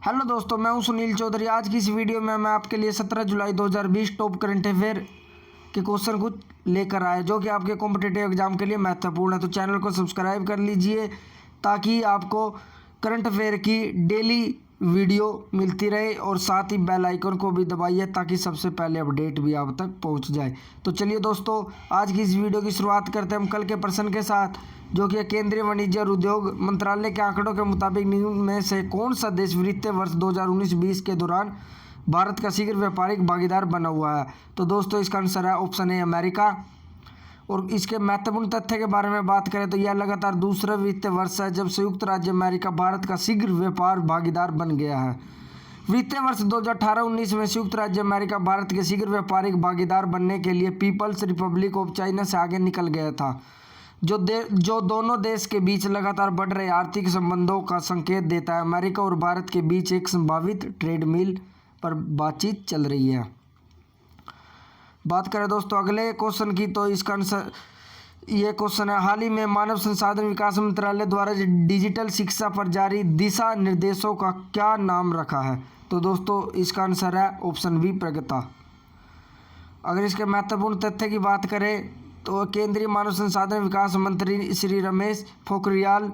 Hello दोस्तों, मैं हूं सुनील चौधरी। आज की इस वीडियो में मैं आपके लिए 17 जुलाई 2020 टॉप करंट अफेयर के क्वेश्चन कुछ लेकर आए जो कि आपके कॉम्पिटिटिव एग्जाम के लिए महत्वपूर्ण है। तो चैनल को सब्सक्राइब कर लीजिए ताकि आपको करंट अफेयर की डेली वीडियो मिलती रहे और साथ ही बेल आइकन को भी दबाइए ताकि सबसे पहले अपडेट भी आप तक पहुंच जाए। तो चलिए दोस्तों, आज की इस वीडियो की शुरुआत करते हैं हम कल के प्रश्न के साथ, जो कि केंद्रीय वाणिज्य और उद्योग मंत्रालय के आंकड़ों के मुताबिक निम्न में से कौन सा देश वित्तीय वर्ष 2019-20 के दौरान भारत का शीघ्र व्यापारिक भागीदार बना हुआ है। तो दोस्तों, इसका आंसर है ऑप्शन ए अमेरिका। और इसके महत्वपूर्ण तथ्य के बारे में बात करें तो यह लगातार दूसरा वित्तीय वर्ष है जब संयुक्त राज्य अमेरिका भारत का शीघ्र व्यापार भागीदार बन गया है। वित्तीय वर्ष 2018-19 में संयुक्त राज्य अमेरिका भारत के शीघ्र व्यापारिक भागीदार बनने के लिए पीपल्स रिपब्लिक ऑफ चाइना से आगे निकल गया था, जो दोनों देश के बीच लगातार बढ़ रहे आर्थिक संबंधों का संकेत देता है। अमेरिका और भारत के बीच एक संभावित ट्रेड डील पर बातचीत चल रही है। बात करें दोस्तों अगले क्वेश्चन की, तो इसका आंसर ये क्वेश्चन है, हाल ही में मानव संसाधन विकास मंत्रालय द्वारा डिजिटल शिक्षा पर जारी दिशा निर्देशों का क्या नाम रखा है। तो दोस्तों, इसका आंसर है ऑप्शन बी प्रगता। अगर इसके महत्वपूर्ण तथ्य की बात करें तो केंद्रीय मानव संसाधन विकास मंत्री श्री रमेश पोखरियाल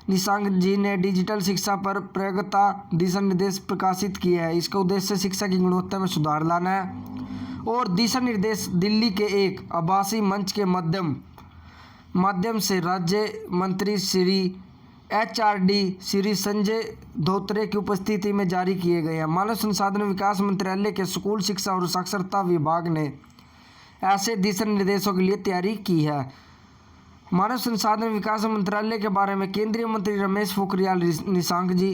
निशंक जी ने डिजिटल शिक्षा पर प्रगता दिशा निर्देश प्रकाशित किए हैं। इसका उद्देश्य शिक्षा की गुणवत्ता में सुधार लाना है और दिशा निर्देश दिल्ली के एक आभासी मंच के माध्यम से राज्य मंत्री श्री HRD श्री संजय धोत्रे की उपस्थिति में जारी किए गए हैं। मानव संसाधन विकास मंत्रालय के स्कूल शिक्षा और साक्षरता विभाग ने ऐसे दिशा निर्देशों के लिए तैयारी की है। मानव संसाधन विकास मंत्रालय के बारे में केंद्रीय मंत्री रमेश पोखरियाल निशंक जी,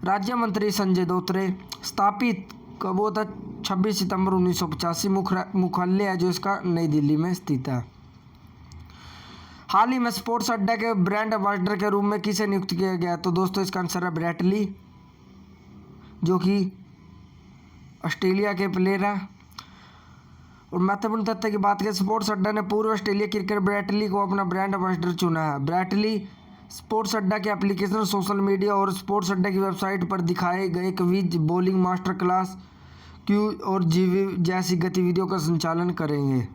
राज्य मंत्री संजय धोत्रे, स्थापित कब हुआ था 26 सितंबर 1985, मुख्यालय है जो इसका नई दिल्ली में स्थित है। हाल ही में स्पोर्ट्स अड्डा के ब्रांड एम्बेसडर के रूप में किसे नियुक्त किया गया। तो दोस्तों, इसका आंसर है ब्रैटली, जो कि ऑस्ट्रेलिया के प्लेयर हैं। और महत्वपूर्ण तथ्य की बात करें, स्पोर्ट्स अड्डा ने पूर्व ऑस्ट्रेलिया क्रिकेटर ब्रैटली को अपना ब्रांड एम्बेसडर चुना है। ब्रैटली स्पोर्ट्स अड्डा के एप्लीकेशन, सोशल मीडिया और स्पोर्ट्स अड्डा की वेबसाइट पर दिखाए गए quiz, bowling master class, Q और जीवी जैसी गतिविधियों का संचालन करेंगे।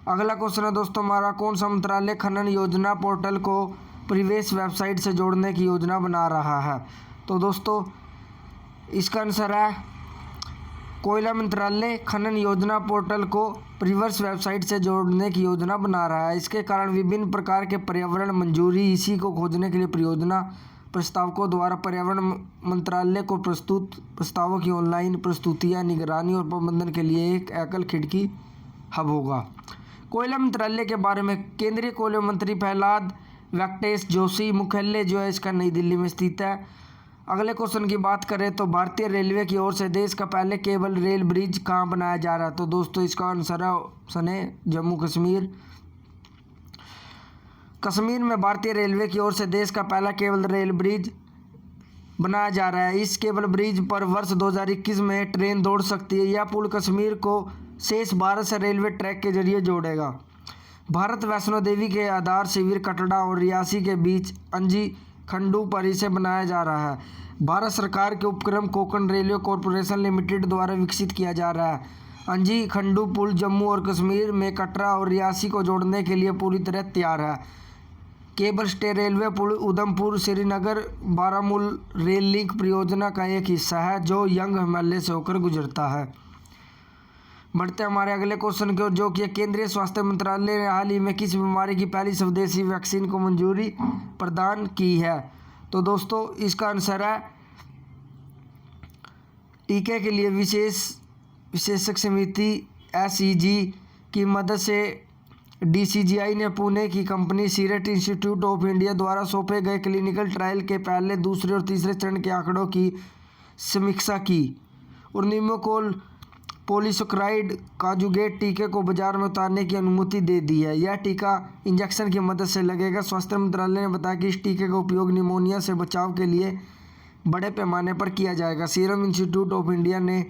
अगला क्वेश्चन है दोस्तों हमारा, कौन सा मंत्रालय खनन योजना पोर्टल को परिवेश वेबसाइट से जोड़ने की योजना बना रहा है। तो दोस्तों, इसका आंसर है कोयला मंत्रालय खनन योजना पोर्टल को परिवेश वेबसाइट से जोड़ने की योजना बना रहा है। इसके कारण विभिन्न प्रकार के पर्यावरण मंजूरी इसी को खोजने के लिए परियोजना प्रस्तावकों द्वारा पर्यावरण मंत्रालय को प्रस्तुत प्रस्तावों की ऑनलाइन प्रस्तुतियां, निगरानी और प्रबंधन के लिए एक एकल खिड़की हब होगा। कोयला मंत्रालय के बारे में केंद्रीय कोयला मंत्री प्रहलाद वेंकटेश जोशी, मुख्यालय जो है इसका नई दिल्ली में स्थित है। अगले क्वेश्चन की बात करें तो भारतीय रेलवे की ओर से देश का पहले केबल रेल ब्रिज कहाँ बनाया जा रहा है। तो दोस्तों, इसका आंसर है ऑप्शन ए जम्मू कश्मीर। कश्मीर में भारतीय रेलवे की ओर से देश का पहला केबल रेल ब्रिज बनाया जा रहा है। इस केबल ब्रिज पर वर्ष 2021 में ट्रेन दौड़ सकती है। यह पुल कश्मीर को शेष भारत से रेलवे ट्रैक के जरिए जोड़ेगा। भारत वैष्णो देवी के आधार शिविर कटड़ा और रियासी के बीच अंजी खंडू पर इसे बनाया जा रहा है। भारत सरकार के उपक्रम कोंकण रेलवे कॉरपोरेशन लिमिटेड द्वारा विकसित किया जा रहा है। अंजी खंडू पुल जम्मू और कश्मीर में कटरा और रियासी को जोड़ने के लिए पूरी तरह तैयार है। केबल स्टे रेलवे पुल उधमपुर श्रीनगर बारामूल रेल लिंक परियोजना का एक हिस्सा है जो यंग हिमालय से होकर गुजरता है। बढ़ते हमारे अगले क्वेश्चन की ओर, जो कि केंद्रीय स्वास्थ्य मंत्रालय ने हाल ही में किस बीमारी की पहली स्वदेशी वैक्सीन को मंजूरी प्रदान की है। तो दोस्तों, इसका आंसर है टीके के लिए विशेषज्ञ समिति SEG की मदद से DCGI ने पुणे की company serum institute of India द्वारा सौंपे गए क्लिनिकल ट्रायल के पहले, दूसरे और तीसरे चरण के आंकड़ों की समीक्षा की और निमोकोल पॉलीसैकेराइड कांजुगेट टीके को बाजार में उतारने की अनुमति दे दी है। यह टीका इंजेक्शन की मदद से लगेगा। स्वास्थ्य मंत्रालय ने बताया कि इस टीके का उपयोग निमोनिया से बचाव के लिए बड़े पैमाने पर किया जाएगा। सीरम इंस्टीट्यूट ऑफ इंडिया ने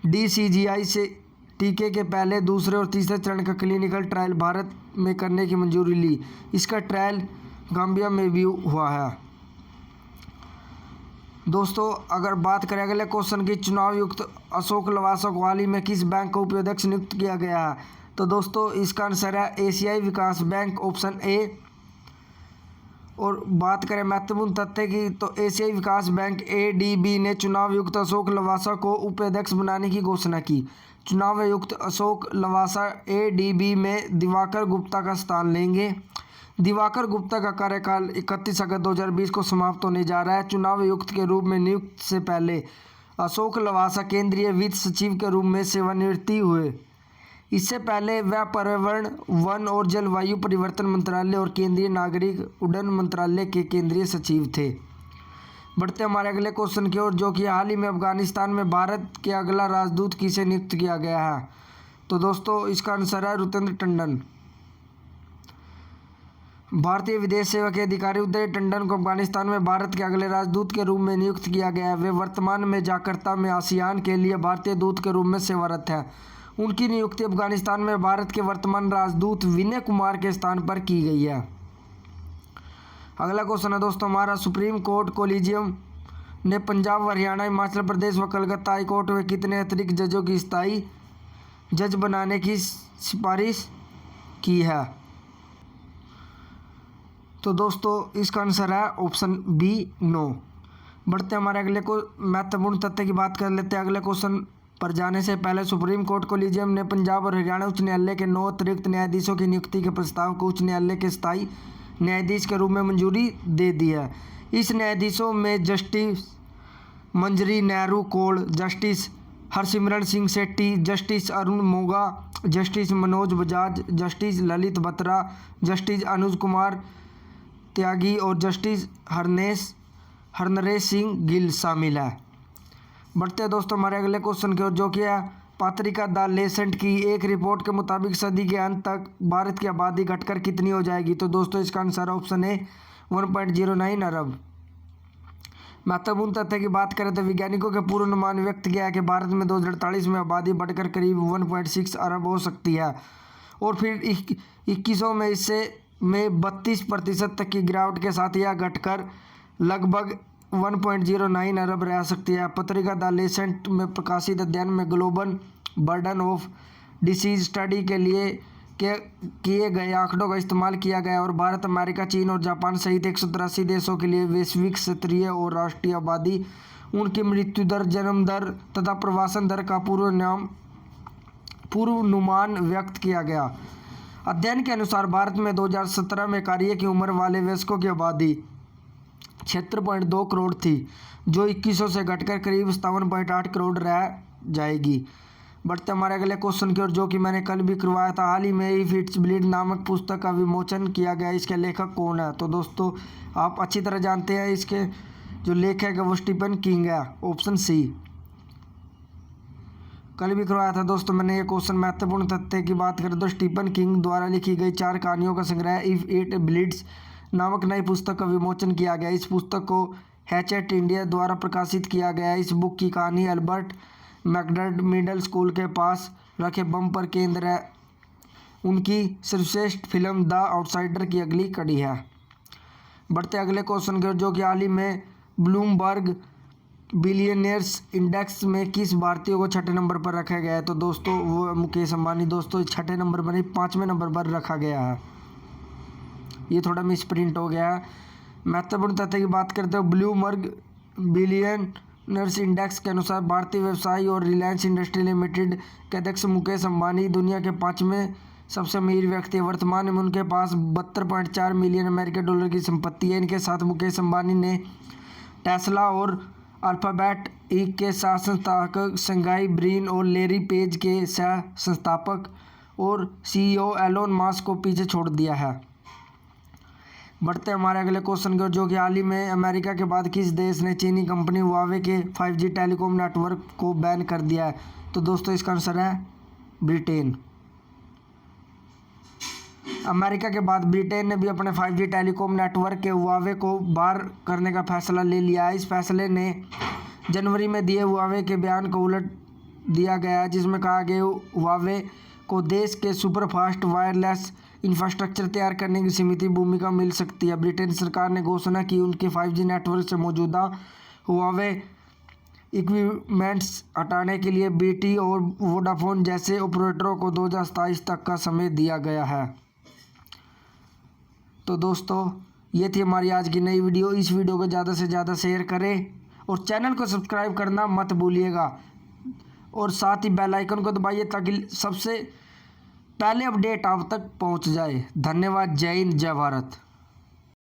DCGI से टीके के पहले, दूसरे और तीसरे चरण का क्लिनिकल ट्रायल भारत में करने की मंजूरी ली। इसका ट्रायल गाम्बिया में भी हुआ है। दोस्तों अगर बात करें अगले क्वेश्चन की, चुनाव युक्त अशोक लवासा को हाल ही में किस बैंक का उपाध्यक्ष नियुक्त किया गया है? तो दोस्तों इसका आंसर है एशियाई विकास बैंक, ऑप्शन ए। और बात करें महत्वपूर्ण तथ्य की, तो एशियाई विकास बैंक एडीबी ने चुनाव युक्त अशोक लवासा को उपाध्यक्ष बनाने की घोषणा की। चुनाव आयुक्त अशोक लवासा एडीबी में दिवाकर गुप्ता का स्थान लेंगे। दिवाकर गुप्ता का कार्यकाल 31 अगस्त 2020 को समाप्त होने जा रहा है। चुनाव आयुक्त के रूप में नियुक्त से पहले अशोक लवासा केंद्रीय वित्त सचिव के रूप में सेवानिवृत्ति हुए। इससे पहले वह पर्यावरण, वन और जलवायु परिवर्तन मंत्रालय और केंद्रीय नागरिक उड्डयन मंत्रालय के केंद्रीय सचिव थे। बढ़ते हमारे अगले क्वेश्चन की ओर, जो कि हाल ही में अफगानिस्तान में भारत के अगला राजदूत किसे नियुक्त किया गया है? तो दोस्तों इसका आंसर है रुतेंद्र टंडन। भारतीय विदेश सेवा के अधिकारी उदय टंडन को अफगानिस्तान में भारत के अगले राजदूत के रूप में नियुक्त किया गया है। वे वर्तमान में जाकर्ता में आसियान के लिए भारतीय दूत के रूप में सेवारत हैं। उनकी नियुक्ति अफगानिस्तान में भारत के वर्तमान राजदूत विनय कुमार के स्थान पर की गई है। अगला क्वेश्चन है दोस्तों हमारा, सुप्रीम कोर्ट कोलिजियम ने पंजाब, हरियाणा, हिमाचल प्रदेश व कलकत्ता हाईकोर्ट में कितने अतिरिक्त जजों की स्थायी जज बनाने की सिफारिश की है? तो दोस्तों इसका आंसर है ऑप्शन बी 9। बढ़ते हमारे अगले को महत्वपूर्ण तथ्य की बात कर लेते हैं। अगले क्वेश्चन पर जाने से पहले सुप्रीम कोर्ट कोलिजियम ने पंजाब और हरियाणा उच्च न्यायालय के 9 अतिरिक्त न्यायाधीशों की नियुक्ति के प्रस्ताव को उच्च न्यायालय के स्थायी न्यायाधीश के रूप में मंजूरी दे दी है। इस न्यायाधीशों में Justice Manjari Nehru Kaul, Justice Harsimran Singh Setty, Justice Arun Moga, Justice Manoj Bajaj, Justice Lalit Batra, Justice Anuj Kumar Tyagi और जस्टिस हरनरेश सिंह गिल शामिल है। बढ़ते हैं दोस्तों हमारे अगले क्वेश्चन की ओर, जो कि है पत्रिका द लेसेंट की एक रिपोर्ट के मुताबिक सदी के अंत तक भारत की आबादी घटकर कितनी हो जाएगी? तो दोस्तों इसका आंसर ऑप्शन ए 1.09 अरब। महत्वपूर्ण तथ्य की बात करें तो वैज्ञानिकों के पूर्वानुमान व्यक्त किया है कि भारत में 2048 में आबादी बढ़कर करीब 1.6 अरब हो सकती है और फिर 2100 में इससे 32% तक की गिरावट के साथ यह घटकर लगभग 1.09 अरब रह सकती है। पत्रिका द लेसेंट में प्रकाशित अध्ययन में global burden of disease study के लिए किए गए आंकड़ों का इस्तेमाल किया गया और भारत, अमेरिका, चीन और जापान सहित 183 देशों के लिए वैश्विक, क्षेत्रीय और राष्ट्रीय आबादी, उनकी मृत्यु दर, जन्म दर तथा प्रवासन दर का पूर्वानुमान व्यक्त किया गया। अध्ययन के अनुसार भारत में 2017 में कार्य की उम्र वाले वयस्कों की आबादी 76.2 करोड़ थी, जो 2100 से घटकर करीब 57.8 करोड़ रह जाएगी। बढ़ते हमारे अगले क्वेश्चन की ओर, जो कि मैंने कल भी करवाया था। हाल ही में इफ इट्स ब्लीड नामक पुस्तक का विमोचन किया गया, इसके लेखक कौन है? तो दोस्तों आप अच्छी तरह जानते हैं, इसके जो लेखक है वो स्टीफन किंग है, ऑप्शन सी। कल भी करवाया था दोस्तों मैंने ये क्वेश्चन। महत्वपूर्ण तथ्य की बात करें तो स्टीफन किंग द्वारा लिखी गई 4 कहानियों का संग्रह इफ इट ब्लीड्स नामक नई पुस्तक का विमोचन किया गया। इस पुस्तक को हैचेट इंडिया द्वारा प्रकाशित किया गया। इस बुक की कहानी अल्बर्ट मैकडर्ड मिडिल स्कूल के पास रखे बम पर केंद्र है। उनकी सर्वश्रेष्ठ फिल्म द आउटसाइडर की अगली कड़ी है। बढ़ते अगले क्वेश्चन की ओर, जो कि हाल ही में ब्लूमबर्ग बिलियनियर्स इंडेक्स में किस भारतीय को 6ठे नंबर पर रखा गया है? तो दोस्तों वो मुकेश अंबानी। दोस्तों 6ठे नंबर पर नहीं 5वें नंबर पर रखा गया है, ये थोड़ा मिस प्रिंट हो गया है। महत्वपूर्ण तथ्य की बात करते हैं ब्लूमबर्ग बिलियनियर्स इंडेक्स के अनुसार भारतीय व्यवसायी और रिलायंस इंडस्ट्री लिमिटेड के अध्यक्ष मुकेश अंबानी दुनिया के 5वें सबसे अमीर व्यक्ति है। वर्तमान में उनके पास 72.4 मिलियन अमेरिकी डॉलर की संपत्ति है। इनके साथ मुकेश अंबानी ने टेस्ला और अल्फाबेट इंक के सह संस्थापक संगाई ब्रिन और लेरी पेज के सह संस्थापक और सीईओ एलोन मस्क को पीछे छोड़ दिया है। बढ़ते हमारे अगले क्वेश्चन की ओर, जो कि हाल ही में अमेरिका के बाद किस देश ने चीनी कंपनी हुआवे के 5G टेलीकॉम नेटवर्क को बैन कर दिया है? तो दोस्तों इसका आंसर है ब्रिटेन। अमेरिका के बाद ब्रिटेन ने भी अपने 5G टेलीकॉम नेटवर्क के हुआवे को बाहर करने का फैसला ले लिया है। इस फैसले ने जनवरी में दिए हुआवे के बयान को उलट दिया गया है, जिसमें कहा गया हुआवे को देश के सुपरफास्ट वायरलेस इंफ्रास्ट्रक्चर तैयार करने की सीमित भूमिका मिल सकती है। ब्रिटेन सरकार ने घोषणा की उनके 5G नेटवर्क से मौजूदा हुआवे इक्विपमेंट्स हटाने के लिए बीटी और वोडाफोन जैसे ऑपरेटरों को 2027 तक का समय दिया गया है। तो दोस्तों, ये थी हमारी आज की नई वीडियो। इस वीडियो को ज़्यादा से ज़्यादा शेयर करें और चैनल को सब्सक्राइब करना मत भूलिएगा और साथ ही बेल आइकन को दबाइए ताकि सबसे पहले अपडेट आप तक पहुंच जाए। धन्यवाद। जय हिंद, जय भारत।